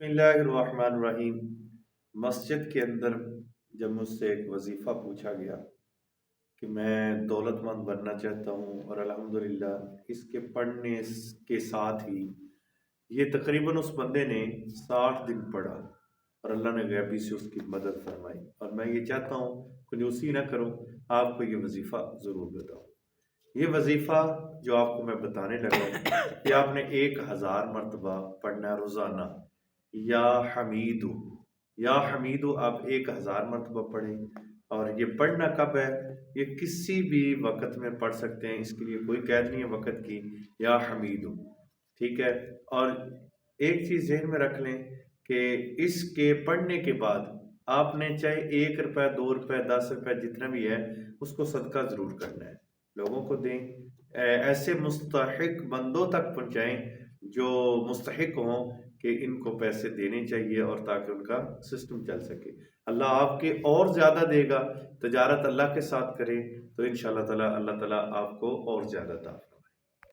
बिस्मिल्लाहिर्रहमानिर्रहीम। मस्जिद के अंदर जब मुझसे एक वजीफ़ा पूछा गया कि मैं दौलतमंद बनना चाहता हूँ और अल्हम्दुलिल्लाह इसके पढ़ने के साथ ही ये तकरीबन उस बंदे ने 60 दिन पढ़ा और अल्लाह ने गैबी से उसकी मदद फरमाई, और मैं ये चाहता हूँ कंजूसी ना करूँ, आपको ये वजीफ़ा ज़रूर बताऊँ। ये वजीफ़ा जो आपको मैं बताने लगा हूँ कि आपने 1000 मरतबा पढ़ना है रोज़ाना। या हमीदु, या हमीदु आप 1000 मरतबा पढ़ें। और ये पढ़ना कब है? ये किसी भी वक़्त में पढ़ सकते हैं, इसके लिए कोई कैद नहीं है वक़्त की। या हमीदु, ठीक है। और एक चीज़ ज़हन में रख लें कि इसके पढ़ने के बाद आपने चाहे 1 रुपया, 2 रुपये, 10 रुपये जितना भी है उसको सदका ज़रूर करना है, लोगों को दें। ऐसे मुस्तहिक बंदों तक पहुँचाएं जो मुस्तहिक हों कि इनको पैसे देने चाहिए, और ताकि उनका सिस्टम चल सके। अल्लाह आपके और ज़्यादा देगा। तजारत अल्लाह के साथ करें तो इंशाअल्लाह ताला अल्लाह ताला आपको और ज़्यादा दा